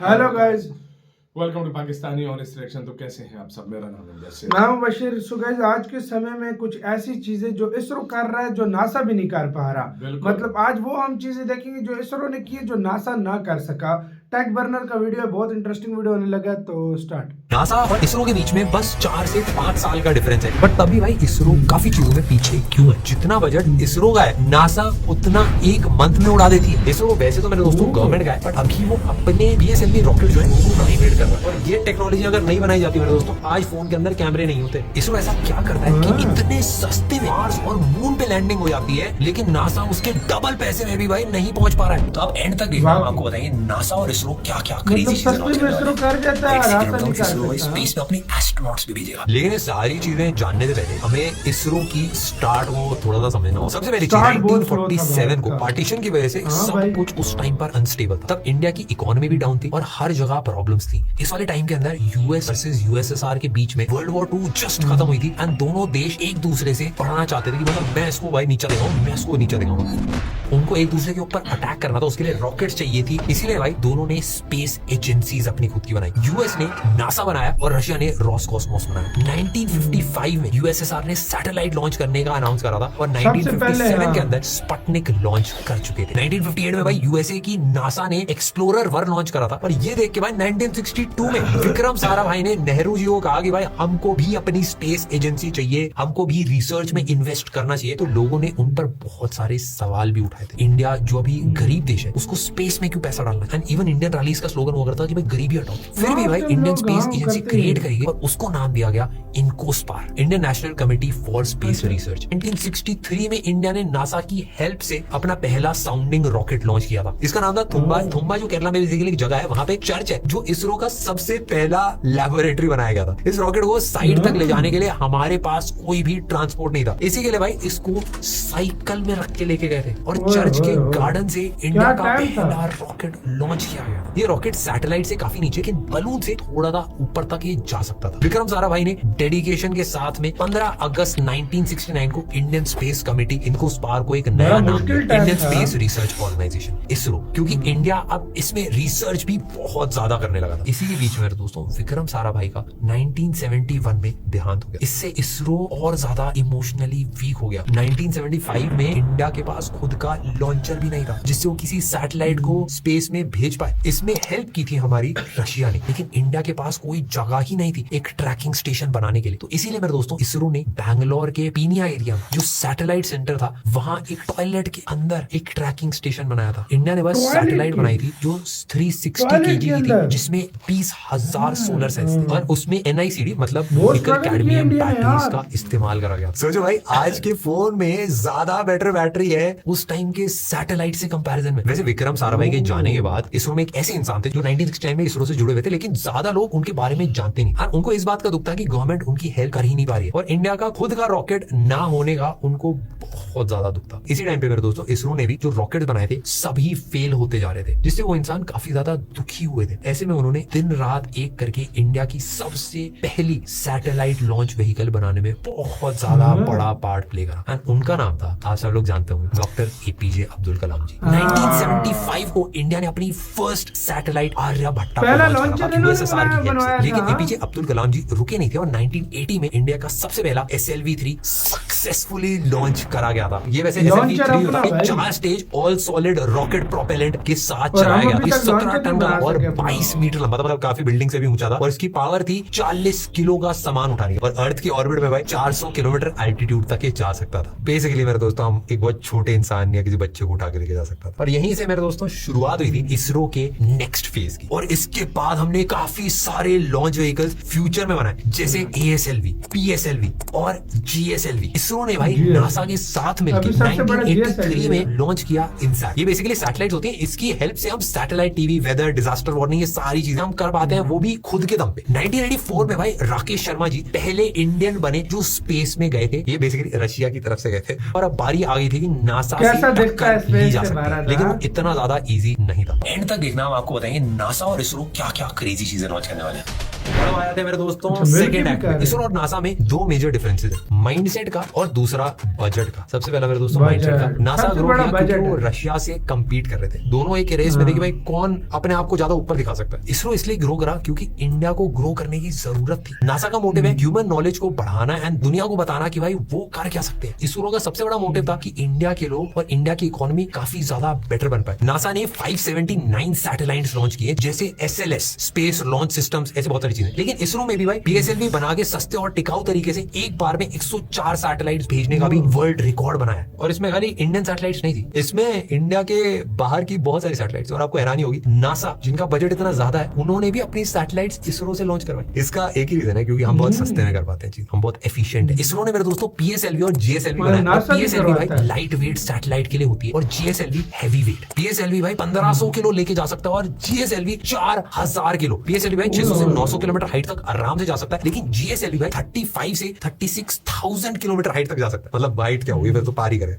Hello guys, welcome to Pakistani honest reaction. तो कैसे हैं आप सब? मेरा नाम है वैसे नाम बशीर। सो गाइस, आज के समय में कुछ ऐसी चीजें जो इसरो कर रहा है जो नासा भी नहीं कर पा रहा। बिल्कुल। मतलब आज वो हम चीजें देखेंगे जो इसरो ने की है जो नासा ना कर सका। टेक बर्नर का वीडियो है, बहुत इंटरेस्टिंग वीडियो होने लगा है, तो स्टार्ट। नासा और इसरो के बीच में बस 4 से 5 साल का डिफरेंस है, बट तभी भाई इसरो काफी चीजों में पीछे क्यों है? जितना बजट इसरो का है, नासा उतना एक मंथ में उड़ा देती है। इसरो वैसे तो मेरे दोस्तों गवर्नमेंट का है, बट अभी वो अपने बीएसएलवी रॉकेट जो है उनको प्राइवेट कर रहा है। और ये टेक्नोलॉजी अगर नहीं बनाई जाती मेरे दोस्तों, आज फोन के अंदर कैमरे नहीं होते। इसरो ऐसा क्या करता है कि इतने सस्ते में मार्स और मून पे लैंडिंग हो जाती है, लेकिन नासा उसके डबल पैसे में भी भाई नहीं पहुंच पा रहा है। तो आप एंड तक देखना, हम आपको बताएंगे नासा और इसरो क्या क्या सस्ते में इसरो कर जाता है, नासा नहीं कर सकता। स्पेस में अपनी एस्ट्रोनॉट्स भी भेजेगा। लेकिन ये सारी चीजें जानने से पहले हमें इसरो की स्टार्ट को थोड़ा सा समझना होगा। सबसे पहले 1947 को पार्टीशन की वजह से सब कुछ उस टाइम पर अनस्टेबल था। तब इंडिया की इकोनॉमी भी डाउन थी और हर जगह प्रॉब्लम्स थी। इस वाले टाइम के अंदर यूएस वर्सेस यूएसएसआर के बीच में वर्ल्ड वॉर 2 जस्ट खत्म हुई थी एंड दोनों देश एक दूसरे से पढ़ना चाहते थे कि मतलब मैं इसको भाई नीचा दिखाऊं, मैं इसको नीचा दिखाऊंगा। उनको एक दूसरे के ऊपर अटैक करना था, उसके लिए रॉकेट्स चाहिए थी। इसीलिए भाई दोनों ने स्पेस एजेंसीज अपनी खुद की बनाई। यूएस ने नासा बनाया और रशिया ने रोसकॉस्मोस बनाया। 1955 में यूएसएसआर ने सैटेलाइट लॉन्च करने का अनाउंस करा था और 1957 के अंदर स्पुतनिक लॉन्च कर चुके थे। 1958 में भाई यूएसए की नासा ने एक्सप्लोरर 1 लॉन्च करा था। और ये देख के भाई 1962 में विक्रम साराभाई ने नेहरू जी को कहा कि भाई हमको भी अपनी स्पेस एजेंसी चाहिए, हमको भी रिसर्च में इन्वेस्ट करना चाहिए। तो लोगों ने उन पर बहुत सारे सवाल भी उठाए थे। इंडिया जो अभी गरीब देश है, उसको स्पेस में क्यों पैसा डालना है? एंड इवन इंडियन रैलीज का स्लोगन हुआ करता था कि भाई गरीबी हटाओ। फिर भी भाई इंडियन स्पेस एजेंसी क्रिएट करेगी और उसको नाम दिया गया INCOSPAR, Indian National Committee for Space Research. 1963 में इंडिया ने नासा की हेल्प से अपना पहला साउंडिंग रॉकेट लॉन्च किया था। इसका नाम था थुम्बा। थुम्बा जो केरला में बेसिकली एक जगह है, वहां पे एक चर्च है जो इसरो का सबसे पहला लैबोरेटरी बनाया गया था। इस रॉकेट को साइड तक ले जाने के लिए हमारे पास कोई भी ट्रांसपोर्ट नहीं था। इसी के लिए भाई इसको साइकिल में रख के लेके गए थे और चर्च के गार्डन से इंडिया का पहला रॉकेट लॉन्च किया गया। ये रॉकेट सैटेलाइट से काफी नीचे, लेकिन बलून से थोड़ा सा ऊपर तक ये जा सकता था। विक्रम साराभाई ने डेडिकेशन के साथ में 15 अगस्त 1969 को इंडियन स्पेस कमेटी इनकोस्पार को एक नया नाम दिया, Indian space research organisation ISRO, क्योंकि इंडिया अब इसमें रिसर्च भी बहुत ज्यादा करने लगा था। इसी के बीच में दोस्तों विक्रम साराभाई का 1971 में देहांत हो गया। इससे इसरो और ज्यादा इमोशनली वीक हो गया। 1975 में इंडिया के पास खुद का लॉन्चर भी नहीं था जिससे वो किसी सैटेलाइट को स्पेस में भेज पाए। इसमें हेल्प की थी हमारी रशिया ने, लेकिन इंडिया के पास कोई जगह ही नहीं थी एक ट्रैकिंग स्टेशन बनाने के लिए। तो इसीलिए मेरे दोस्तों इसरो ने बैंगलोर के पीनिया एरिया में जो सैटेलाइट सेंटर था, वहां एक टॉयलेट के अंदर एक ट्रैकिंग स्टेशन बनाया था। इंडिया ने बस सैटेलाइट बनाई थी जो 360 kg की थी, जिसमें 20,000 सोलर सेल्स थे और उसमें NICD मतलब निकल कैडमियम बैटरीज का इस्तेमाल करा गया। सोचो भाई आज के फोन में ज्यादा बेटर बैटरी है उस टाइम के सैटेलाइट से कंपैरिजन में। वैसे विक्रम साराभाई के जाने के बाद इसरो में एक ऐसे इंसान थे जो 1969 में इसरो से जुड़े हुए थे, लेकिन ज्यादा लोग उनके बारे में जानते नहीं। और उनको इस बात का दुख था कि गवर्नमेंट उनकी हेल्प कर ही नहीं पा रही है और इंडिया का खुद का रॉकेट ना होने का उनको बहुत ज्यादा दुख था। इसी टाइम पे मेरे दोस्तों इसरो ने भी जो रॉकेट बनाए थे सभी फेल होते जा रहे थे, जिससे वो इंसान काफी ज्यादा दुखी हुए थे। ऐसे में उन्होंने दिन रात एक करके इंडिया की सबसे पहली सैटेलाइट लॉन्च व्हीकल बनाने में बहुत ज्यादा बड़ा पार्ट प्ले करा। एंड उनका नाम था, आप सब लोग जानते होंगे, डॉक्टर APJ अब्दुल कलाम जी। 1975 को इंडिया ने अपनी फर्स्ट सैटेलाइट आर्यभट्टा को लॉन्च करा यूएसएसआर की हेल्प से। लेकिन APJ अब्दुल कलाम जी रुके नहीं थे और 1980 में इंडिया का सबसे पहला SLV-3 सक्सेसफुली लॉन्च करा गया था। ये वैसे SLV-3 होता है 4 stage all solid rocket propellant के साथ चलाया गया। 17 टन का और 22 मीटर लंबा था, मतलब काफी बिल्डिंग से भी ऊंचा था और इसकी पावर थी 40 किलो का सामान उठाने की। और अर्थ की ऑर्बिट में भाई 400 किलोमीटर एल्टीट्यूड तक ये जा सकता था। बेसिकली मेरे दोस्तों हम एक बहुत छोटे इंसान या किसी बच्चे को उठा के लेके जा सकता था। और यहीं से मेरे दोस्तों शुरुआत हुई थी इसरो के नेक्स्ट फेज की। और इसके बाद हमने काफी सारे लॉन्च व्हीकल्स फ्यूचर में बनाए, जैसे ASLV, PSLV और GSLV। इसरो ने भाई नासा के साथ मिलकर 1983 में लॉन्च किया इनसैट। ये बेसिकली सैटेलाइट होती है, इसकी हेल्प से हम satellite TV, weather, disaster warning, ये सारी चीजें हम कर पाते हैं, वो भी खुद के दम पे। 1984 में भाई राकेश शर्मा जी पहले इंडियन बने जो स्पेस में गए थे। ये बेसिकली रशिया की तरफ से गए थे और अब बारी आ गई थी कि नासा से टक्कर ली जा सकती है, लेकिन वो इतना ज्यादा इजी नहीं था। एंड तक देखना, हम आपको बताएंगे नासा और इसरो क्या क्या क्रेजी चीजें लॉन्च करने वाले हैं। अब आ जाते हैं मेरे दोस्तों अच्छा, मेरे सेकंड भी एक्ट कह में। रहे इसरो और नासा में दो मेजर डिफरेंसेस है, माइंडसेट का और दूसरा बजट का। सबसे पहला मेरे दोस्तों माइंडसेट का। नासा सबसे ग्रो बड़ा किया क्योंकि budget वो है। रशिया से compete कर रहे थे। दोनों एक रेस में थे कि भाई कौन अपने आप को ज्यादा ऊपर दिखा सकता है। इसरो इसलिए ग्रो करा क्योंकि इंडिया को ग्रो करने की जरूरत थी। नासा का मोटिव है ह्यूमन नॉलेज को बढ़ाना एंड दुनिया को बताना कि भाई वो कर क्या सकते हैं। इसरो का सबसे बड़ा मोटिव था कि इंडिया के लोग और इंडिया की इकोनॉमी काफी ज्यादा बेटर बन पाए। नासा ने 579 सैटेलाइट्स लॉन्च किए, जैसे SLS स्पेस लॉन्च सिस्टम्स, ऐसे बहुत सारी चीजें। लेकिन इसरो में भी भाई PSLV बना के सस्ते और टिकाऊ तरीके से एक बार में 104 सैटेलाइट्स भेजने का भी वर्ल्ड रिकॉर्ड बनाया। और इसमें खाली इंडियन सैटेलाइट्स नहीं थी, इसमें इंडिया के बाहर की बहुत सारी सैटेलाइट्स। और आपको हैरानी होगी, नासा जिनका बजट इतना ज्यादा है, उन्होंने भी अपनी सैटेलाइट्स इसरो से लॉन्च करवाई। इसका एक ही रीजन है, क्योंकि हम बहुत सस्ते में कर पाते हैं चीज, हम बहुत एफिशिएंट है। इसरो ने मेरे दोस्तों PSLV और GSLV बनाया। नासा भी PSLV करवाता भाई है। लाइट वेट सैटेलाइट के लिए होती है और GSLV हैवी वेट। PSLV भाई 1500 किलो लेके जा सकता है और GSLV 4000 किलो। PSLV भाई 600 से 900 किलोमीटर हाइट तक आराम से जा सकता है, लेकिन GSLV भाई 35 से 36,000 किलोमीटर हाइट तक जा सकता है। मतलब हाइट क्या होगी, फिर तो पार ही करें।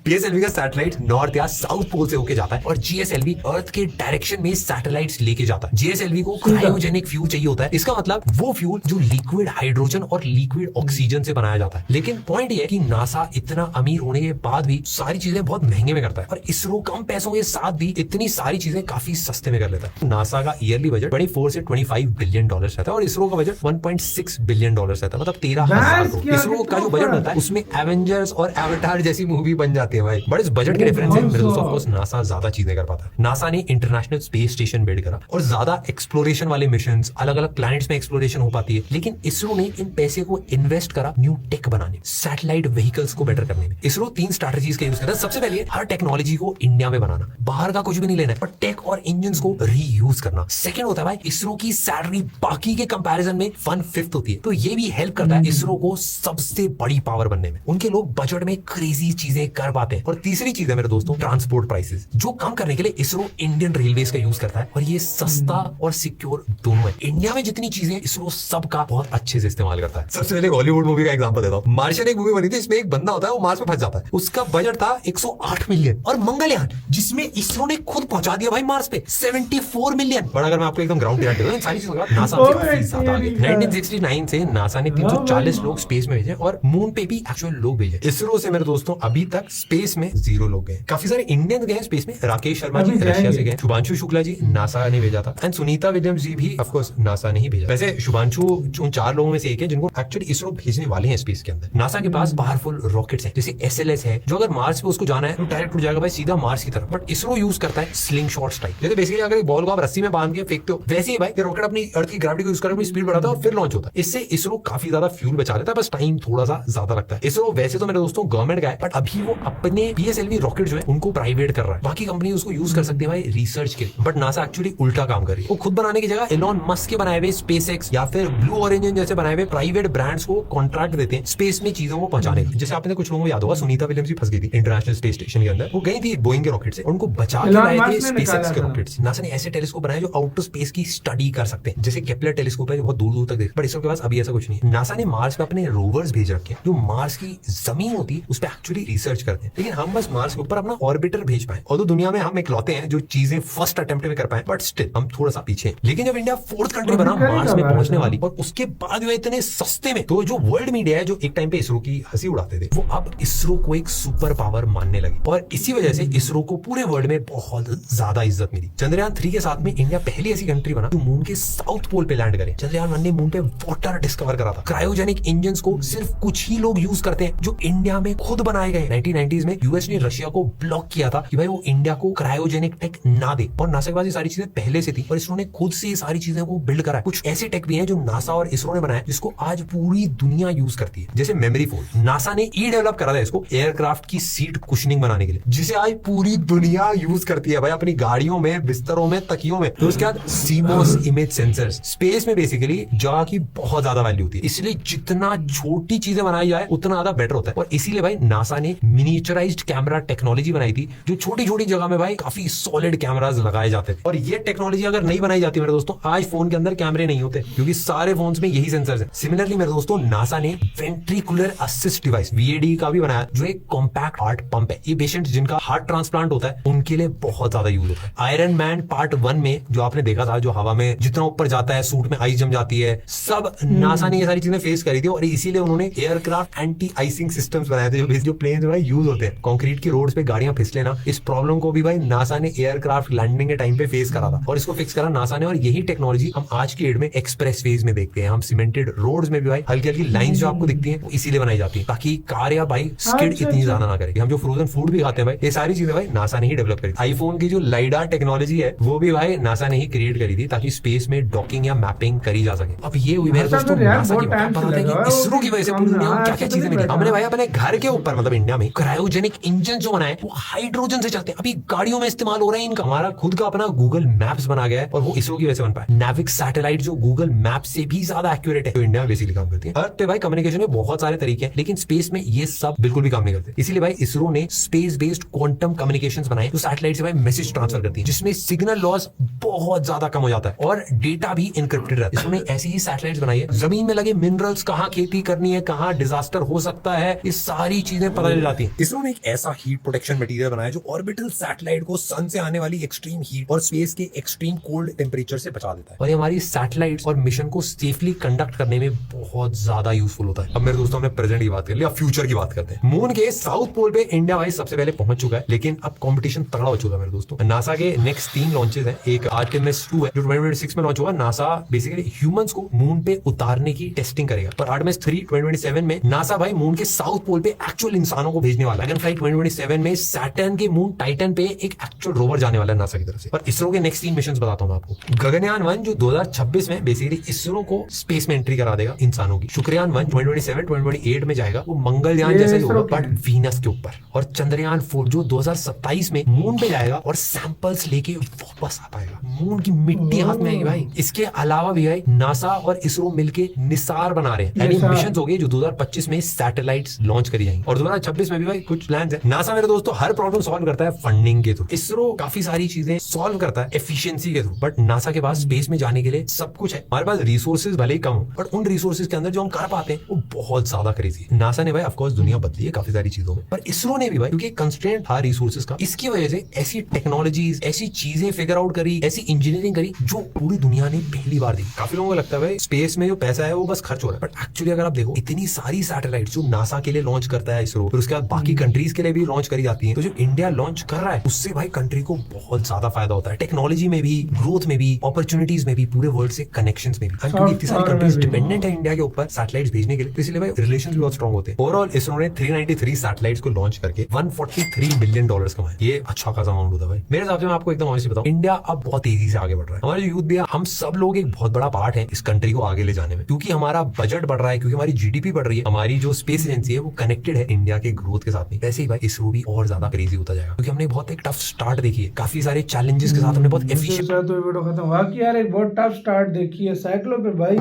PSLV का सैटेलाइट नॉर्थ या साउथ पोल से होके जाता है और GSLV अर्थ के डायरेक्शन में सैटेलाइट्स लेके जाता है। GSLV को क्रायोजेनिक फ्यूल चाहिए होता है। इसका मतलब वो फ्यूल जो लिक्विड हाइड्रोजन और लिक्विड ऑक्सीजन से बनाया जाता है। लेकिन पॉइंट ये है कि नासा इतना अमीर होने के बाद भी सारी चीजें बहुत महंगे में करता है और इसरो कम पैसों के साथ भी इतनी सारी चीजें काफी सस्ते में कर लेता है। नासा का ईयरली बजट 24 से 25 बिलियन डॉलर रहता है और इसरो का बजट 1.6 बिलियन डॉलर रहता है, मतलब 13,000 करोड़। इसरो का जो बजट होता है उसमें एवेंजर्स और एवेटार जैसी मूवी बन जाती है भाई। बट इस बजट के रेफरेंस से मेरे दोस्तों ऑफ कोर्स नासा ज्यादा चीजें कर पाता है। नासा ने इंटरनेशनल स्पेस स्टेशन बिल्ड करा और ज्यादा एक्सप्लोरेशन वाले मिशंस, अलग अलग प्लैनेट्स में एक्सप्लोरेशन हो पाती है। लेकिन इसरो ने इन पैसे को इन्वेस्ट करा न्यू टेक बनाने, सैटेलाइट व्हीकल्स को बेटर करने में। इसरो 3 स्ट्रैटेजीज का यूज करता है। सबसे पहले हर टेक्नोलॉजी को इंडिया में बनाना, बाहर का कुछ भी नहीं लेना है, पर टेक और इंजन को रीयूज करना। सेकंड होता है भाई इसरो की सैलरी बाकी के कंपैरिजन में 1/5 होती है, तो ये भी हेल्प करता है इसरो को सबसे बड़ी पावर बनने में। उनके लोग बजट में क्रेजी चीजें कर पाते हैं। और तीसरी चीज है मेरे दोस्तों ट्रांसपोर्ट प्राइसेस, जो कम करने के लिए इसरो इंडियन रेलवेज का यूज करता है और ये सस्ता और सिक्योर दोनों है। इंडिया में जितनी चीजें इसरो सबका बहुत अच्छे से इस्तेमाल करता है। सबसे पहले हॉलीवुड मूवी का एग्जांपल देता हूं। मार्शियन एक मूवी बनी थी, इसमें एक बंदा होता है वो मार्स में फंस जाता है। उसका बजट था 108 मिलियन और मंगलयान जिसमें इसरो ने खुद पहुंचा दिया भाई मार्स पे 74 मिलियन। और अगर मैं आपको एकदम ग्राउंड रियलिटी दूं, सारी चीजों का नासा से काफी ज्यादा आगे। 1969 से नासा ने 340 लोग स्पेस में भेजे और मून पे भी एक्चुअल लोग भेजे। इसरो से मेरे दोस्तों अभी तक स्पेस में 0 लोग गए। काफी सारे इंडियंस गए स्पेस में, राकेश शर्मा जी रशिया से गए, शुभांशु शुक्ला जी नासा ने भेजा था एंड सुनीता विलियम्स जी भी ऑफ कोर्स नासा ने ही भेजा। वैसे शुभांशु उन 4 लोगों में से एक है जिनको एक्चुअली इसरो भेजने वाले हैं स्पेस के अंदर। नासा के पास पावरफुल रॉकेट्स हैं, जैसे SLS है, जो अगर मार्स पे उसको जाना है तो डायरेक्ट उड़ जाएगा भाई सीधा मार्स की तरफ। बट इसरो यूज करता है स्लिंग शॉट स्ट्राइक, जैसे बेसिकली अगर एक बॉल को आप रस्सी में बांध के फेंकते हो, वैसे ही भाई रॉकेट अपनी अर्थ की ग्रेविटी को यूज करके अपनी स्पीड बढ़ाता है और फिर लॉन्च होता है। इससे इसरो काफी ज्यादा फ्यूल बचा लेता है, बस टाइम थोड़ा सा ज्यादा लगता है। इसरो वैसे तो मेरे दोस्तों गवर्नमेंट का है, बट अभी वो अपने PSLV रॉकेट जो है उनको प्राइवेट कर रहा है। बाकी कंपनी उसको यूज कर सकती है भाई रिसर्च के लिए, बट नासा एक्चुअली उल्टा काम कर रही है। वो खुद बनाने की जगह एलॉन मस्क के बनाए हुए SpaceX या फिर ब्लू ऑरिजिन जैसे बनाए हुए प्राइवेट ब्रांड्स को कॉन्ट्रैक्ट देते हैं स्पेस में चीजों को पहुंचाने का। जैसे आपने कुछ लोगों को याद होगा, सुनीता विलियम्स भी फंस गई थी इंटरनेशनल स्पेस स्टेशन के अंदर। वो गई थी बोइंग के रॉकेट से, उनको बचा के लाए थे SpaceX के रॉकेट से। नासा ने ऐसे टेलीस्कोप बनाए जो आउट टू स्पेस की स्टडी कर सकते हैं, जैसे केपलर टेलीस्कोप है जो बहुत दूर दूर तक देखते हैं। पर इसरो के पास अभी ऐसा कुछ नहीं है। नासा ने मार्स पे अपने रोवर्स भेज रखे हैं जो मार्स की जमीन होती है उस पर एक्चुअली रिसर्च करते हैं। लेकिन हम बस मार्स के ऊपर अपना ऑर्बिटर भेज पाए, और तो दुनिया में हम इकलौते हैं जो चीजें फर्स्ट अटेम्प्ट में कर पाए, बट स्टिल हम थोड़ा सा पीछे हैं। लेकिन जब इंडिया 4th कंट्री बना मार्स में पहुंचने वाली, और उसके बाद वो इतने सस्ते में, तो जो वर्ल्ड मीडिया है जो एक टाइम पे इसरो की हंसी उड़ाते थे, वो अब इसरो को एक सुपर पावर मानने लगे और इसी वजह से इसरो को पूरे वर्ल्ड में बहुत ज्यादा इज्जत मिली। चंद्रयान 3 के साथ में इंडिया पहली ऐसी कंट्री बना जो मून के साउथ पोल पे लैंड करे। चंद्रयान 1 ने मून पे वाटर डिस्कवर करा था। क्रायोजेनिक इंजन्स को सिर्फ कुछ ही लोग यूज करते हैं जो इंडिया में खुद बनाए गए। 1990s में यूएस ने रशिया को ब्लॉक किया था कि भाई वो इंडिया को क्रायोजेनिक टेक ना दे, और नासा के पास ये सारी चीजें पहले से थी और इसरो ने खुद से ये सारी चीजें को बिल्ड करा है। कुछ ऐसे टेक भी हैं जो नासा और इसरो ने बनाया जिसको आज पूरी दुनिया यूज करती है, जैसे मेमोरी फोन। नासा ने डेवलप करा था इसको एयरक्राफ्ट की सीट कुशनिंग बनाने के लिए, जिसे आज पूरी दुनिया यूज करती है भाई अपनी गाड़ियों में, बिस्तरों में, तकियों में। तो उसके बाद सीमोस इमेज सेंसर्स, स्पेस में बेसिकली जगह की बहुत ज्यादा वैल्यू होती है, इसलिए जितना छोटी चीजें बनाई जाए उतना ज्यादा बेटर होता है। और इसीलिए भाई नासा ने मिनिएचराइज्ड कैमरा टेक्नोलॉजी बनाई थी, जो छोटी छोटी जगह में भाई काफी सॉलिड कैमरास लगाए जाते थे। और ये टेक्नोलॉजी अगर नहीं बनाई जाती मेरे दोस्तों, आज फोन के अंदर कैमरे नहीं होते, क्योंकि सारे फोन्स में यही सेंसर्स हैं। सिमिलरली मेरे दोस्तों नासा ने वेंट्रिकुलर असिस्ट डिवाइस VAD का भी बनाया, जो एक कॉम्पैक्ट हार्ट पंप है। ये पेशेंट जिनका हार्ट ट्रांसप्लांट होता है उनके लिए बहुत ज्यादा यूज होता है। आयरन मैन पार्ट 1 में जो आपने देखा था, जो हवा में जितना ऊपर जाता है सूट में आइस जम जाती है, सब नासा ने ये सारी चीजें फेस करी थी और इसीलिए उन्होंने एयरक्राफ्ट एंटी आइसिंग सिस्टम्स बनाए थे, जो प्लेन जो है यूज होते हैं कंक्रीट की रोड्स पे गाड़ियां फिसले ना। इस प्रॉब्लम को भी भाई नासा ने एयरक्राफ्ट लैंडिंग के टाइम पे फेस करा था और इसको फिक्स करा नासा ने। और यही टेक्नोलॉजी हम आज की डेट में एक्सप्रेस वेज में देखते हैं, हम सीमेंटेड रोड्स में भी भाई हल्की हल्की लाइंस जो आपको दिखती हैं वो इसीलिए बनाई जाती है ताकि कार या भाई स्किड इतनी ज्यादा ना करे। हम जो फ्रोजन फूड भी खाते हैं भाई, ये सारी चीजें भाई नासा ने ही डेवलप करी। आईफोन की जो लाइडार टेक्नोलॉजी है वो भी भाई नासा ने ही क्रिएट करी थी ताकि स्पेस में डॉकिंग या मैपिंग करी जा सके। अब ये हुई मेरे दोस्तों नासा की बात। बताते हैं कि इसरो की वजह से पूरी दुनिया में क्या क्या चीजें मिली। हमने भाई अपने घर के ऊपर मतलब इंडिया में क्रायोजेनिक इंजन जो बनाए वो हाइड्रोजन से चलते हैं, अभी गाड़ियों में इस्तेमाल हो रहे हैं इनका। हमारा खुद का अपना गूगल मैप्स बना गया है और वो इसरो की वजह से बन पाया। नेविक सैटेलाइट जो गूगल मैप से भी ज्यादा एक्यूरेट है, तो इंडिया में बेसिकली काम करती है। अर्थ पे भाई कम्युनिकेशन में बहुत सारे तरीके हैं लेकिन स्पेस में ये सब बिल्कुल भी काम नहीं करते। इसीलिए भाई इसरो ने स्पेस बेस्ड क्वांटम कम्युनिकेशंस बनाए जो सैटेलाइट से भाई मैसेज ट्रांसफर करती है, जिसमें सिग्नल लॉस बहुत ज्यादा कम हो जाता है और डेटा भी इनक्रिप्टेड रहता है। इसरो ने ऐसी ही सैटेलाइट्स बनाई है, जमीन में लगे मिनरल्स, कहाँ खेती करनी है, कहाँ डिजास्टर हो सकता है, ये सारी चीजें पता चल जाती है। इसरो ने एक ऐसा हीट प्रोटेक्शन मटेरियल बनाया जो ऑर्बिटल सैटेलाइट को सन से आने वाली एक्सट्रीम हीट और स्पेस के एक्सट्रीम कोल्ड टेम्परेचर से बचा देता है और ये हमारी सैटेलाइट्स और मिशन को सेफली कंडक्ट करने में बहुत ज्यादा यूजफुल होता है। अब मेरे दोस्तों हमने प्रेजेंट की बात कर ली, अब फ्यूचर की बात करते हैं। मून के साउथ पोल पे इंडिया भाई सबसे पहले पहुंच चुका है लेकिन अब कंपटीशन तगड़ा हो चुका है मेरे दोस्तों। नासा के नेक्स्ट 3 लॉन्चेस हैं। एक आर्टेमिस 2 है जो 2026 में लॉन्च होगा। नासा बेसिकली ह्यूमंस को मून पे उतारने की टेस्टिंग करेगा। और आर्टेमिस 3 2027 में नासा भाई मून के साउथ पोल पे एक्चुअल इंसानों को भेजने वाला है। ड्रैगन फ्लाइट 2027 में सैटर्न के मून टाइटन पे एक एक्चुअल रोवर जाने वाला है नासा की तरफ से। और इसरो के नेक्स्ट 3 मिशन बताता हूं मैं आपको। गगनयान 1 जो 2026 में बेसिकली इसरो को स्पेस में एंट्री करा देगा इंसानों की। शुक्रयान 1 2027 2028 में जाएगा, वो मंगलयान जैसा ही होगा बट वीनस के ऊपर। और चंद्रयान 4 जो 2027 में मून पे जाएगा और सैंपल्स लेके वापस आ पाएगा। मून की मिट्टी हाथ में आएगी भाई। इसके अलावा भी भाई नासा और इसरो मिलके निसार बना रहे हैं, यानी मिशन हो गए जो 2025 में सैटेलाइट्स लॉन्च करी जाएंगी। और 2026 में भी भाई कुछ प्लान्स है। नासा मेरे दोस्तों हर प्रॉब्लम सॉल्व करता है फंडिंग के थ्रू। इसरो काफी सारी चीजें सॉल्व करता है एफिशिएंसी के थ्रू, बट नासा के पास स्पेस में जाने के लिए सब कुछ है। हमारे पास रिसोर्सेज भले ही कम हो बट उन रिसोर्सेज के अंदर जो हम कर पाते हैं वो बहुत ज्यादा क्रेजी है। नासा ने भाई ऑफ कोर्स दुनिया बदली है काफी सारी चीजों में, पर इसरो ने भी भाई क्योंकि कंस्ट्रेंट था रिसोर्सेज का, इसकी वजह से ऐसी टेक्नोलॉजीज, ऐसी चीजें फिगर आउट करी, ऐसी इंजीनियरिंग करी जो पूरी दुनिया ने पहली बार देखी। काफी लोगों को लगता है भाई स्पेस में जो पैसा है वो बस खर्च हो रहा है, बट एक्चुअली अगर आप देखो इतनी सारी सैटेलाइट जो नासा के लिए लॉन्च करता है इसरो, फिर उसके बाद बाकी कंट्रीज के लिए भी लॉन्च करी जाती है, तो जो इंडिया लॉन्च कर रहा है उससे भाई कंट्री को बहुत ज्यादा फायदा होता है, टेक्नोलॉजी में भी, ग्रोथ में भी, अपॉर्चुनिटीज में भी, पूरे वर्ल्ड से कनेक्शंस में भी। क्योंकि इतनी सारी कंट्रीज डिपेंडेंट है इंडिया के ऊपर सैटेलाइट्स भेजने के लिए, तो इसलिए भाई रिलेशंस भी बहुत स्ट्रांग होते हैं। ओवरऑल इसरो ने 393 सैटेलाइट्स को लॉन्च करके $143 बिलियन कमाए। ये अच्छा खासा अमाउंट होता है भाई। मेरे हिसाब से मैं आपको एकदम ऑनेस्टली बताऊं, इंडिया अब बहुत तेजी से आगे बढ़ रहा है। हमारे जो यूथ भी है, हम सब लोग एक बहुत बड़ा पार्ट है इस कंट्री को आगे ले जाने में, क्योंकि हमारा बजट बढ़ रहा है, क्योंकि हमारी जीडीपी बढ़ रही है, हमारी जो स्पेस एजेंसी है वो कनेक्टेड है इंडिया के ग्रोथ के साथ में। वैसे ही भाई इसरो भी और ज्यादा क्रेजी होता जाएगा, क्योंकि हमने बहुत एक टफ स्टार्ट देखी है, काफी सारे चैलेंजेस के साथ हमने बहुत एफिशिएंट। तो वीडियो खत्म हुआ कि यार एक बहुत टफ स्टार्ट देखी है, साइकिलों पे भाई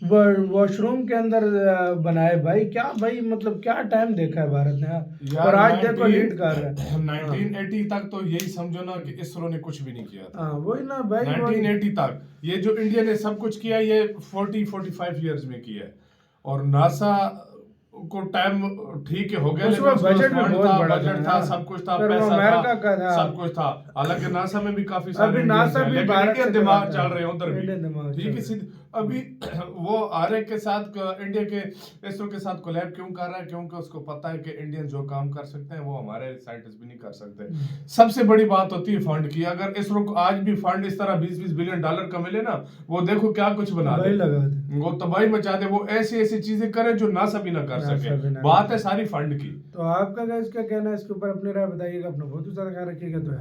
वॉशरूम के अंदर बनाए भाई, क्या भाई मतलब क्या टाइम देखा है भारत ने, और आज देखो लीड कर रहा है। 1980 तक तो यही समझो ना कि इसरो ने कुछ भी नहीं किया था। वही ना भाई, 1980 तक ये जो इंडिया ने सब कुछ किया ये 40-45 इयर्स में किया है। और नासा को टाइम ठीक है हो गया, लेकिन बजट में बहुत बड़ा बजट था, सब कुछ था, पैसा था, सब कुछ था। हालांकि नासा में भी काफी सारे इंडियन दिमाग चल रहे हैं उधर भी, ठीक है। अभी वो आर्य के साथ इंडिया के इसरो के साथ कोलैब क्यों कर रहा है? क्योंकि उसको पता है कि इंडियन जो काम कर सकते हैं वो हमारे साइंटिस्ट भी नहीं कर सकते। सबसे बड़ी बात होती है फंड की। अगर इसरो को आज भी फंड इस तरह $20-20 बिलियन का मिले ना, वो देखो क्या कुछ बना दे, वो तबाही मचा दे, वो ऐसी ऐसी चीजें करे जो नासा भी ना कर सके। बात है सारी फंड की। तो आपका क्या कहना है इसके ऊपर, अपनी राय बताइएगा, अपना बहुत ज्यादा ख्याल रखिएगा। तो